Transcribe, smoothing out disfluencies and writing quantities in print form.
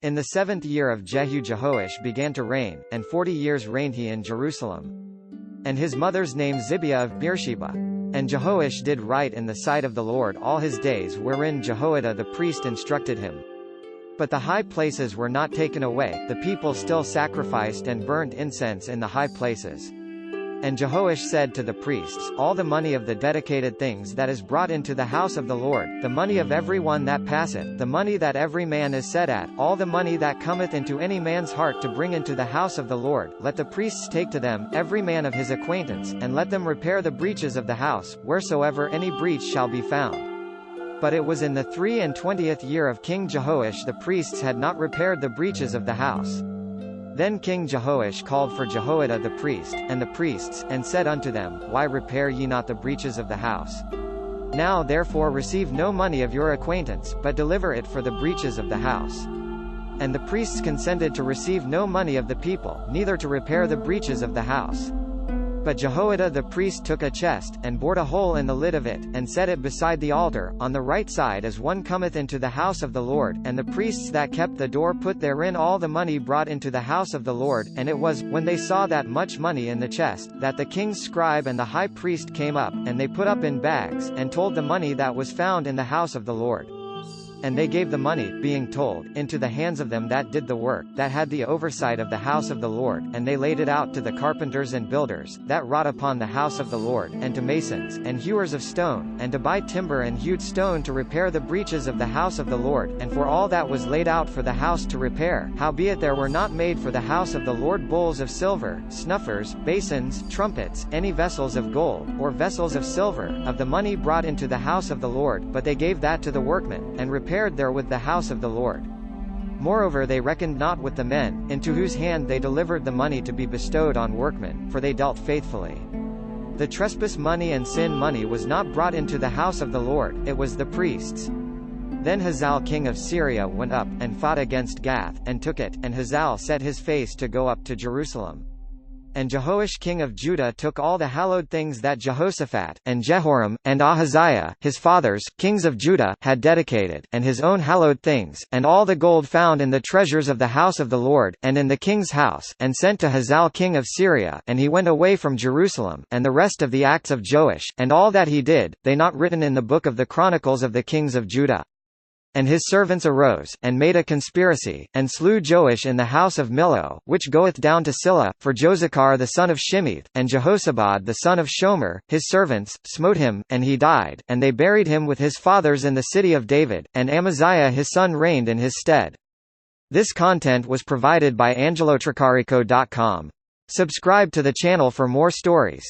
In the 7th year of Jehu Jehoash began to reign, and 40 years reigned he in Jerusalem. And his mother's name Zibiah of Beersheba. And Jehoash did right in the sight of the Lord all his days, wherein Jehoiada the priest instructed him. But the high places were not taken away, the people still sacrificed and burnt incense in the high places. And Jehoash said to the priests, all the money of the dedicated things that is brought into the house of the Lord, the money of every one that passeth, the money that every man is set at, all the money that cometh into any man's heart to bring into the house of the Lord, let the priests take to them, every man of his acquaintance, and let them repair the breaches of the house, wheresoever any breach shall be found. But it was in the 23rd year of King Jehoash the priests had not repaired the breaches of the house. Then King Jehoash called for Jehoiada the priest, and the priests, and said unto them, Why repair ye not the breaches of the house? Now therefore receive no money of your acquaintance, but deliver it for the breaches of the house. And the priests consented to receive no money of the people, neither to repair the breaches of the house. But Jehoiada the priest took a chest, and bored a hole in the lid of it, and set it beside the altar, on the right side as one cometh into the house of the Lord, and the priests that kept the door put therein all the money brought into the house of the Lord. And it was, when they saw that much money in the chest, that the king's scribe and the high priest came up, and they put up in bags, and told the money that was found in the house of the Lord. And they gave the money, being told, into the hands of them that did the work, that had the oversight of the house of the Lord, and they laid it out to the carpenters and builders, that wrought upon the house of the Lord, and to masons, and hewers of stone, and to buy timber and hewed stone to repair the breaches of the house of the Lord, and for all that was laid out for the house to repair. Howbeit there were not made for the house of the Lord bowls of silver, snuffers, basons, trumpets, any vessels of gold, or vessels of silver, of the money brought into the house of the Lord, but they gave that to the workmen, and repaired therewith the house of the Lord. Moreover they reckoned not with the men, into whose hand they delivered the money to be bestowed on workmen, for they dealt faithfully. The trespass money and sin money was not brought into the house of the Lord, it was the priests. Then Hazael king of Syria went up, and fought against Gath, and took it, and Hazael set his face to go up to Jerusalem. And Jehoash king of Judah took all the hallowed things that Jehoshaphat, and Jehoram, and Ahaziah, his fathers, kings of Judah, had dedicated, and his own hallowed things, and all the gold found in the treasures of the house of the Lord, and in the king's house, and sent to Hazael king of Syria, and he went away from Jerusalem. And the rest of the acts of Joash, and all that he did, they not written in the book of the chronicles of the kings of Judah? And his servants arose, and made a conspiracy, and slew Joash in the house of Millo, which goeth down to Silla, for Josachar the son of Shimith, and Jehosabad the son of Shomer, his servants, smote him, and he died, and they buried him with his fathers in the city of David, and Amaziah his son reigned in his stead. This content was provided by angelotricarico.com. Subscribe to the channel for more stories.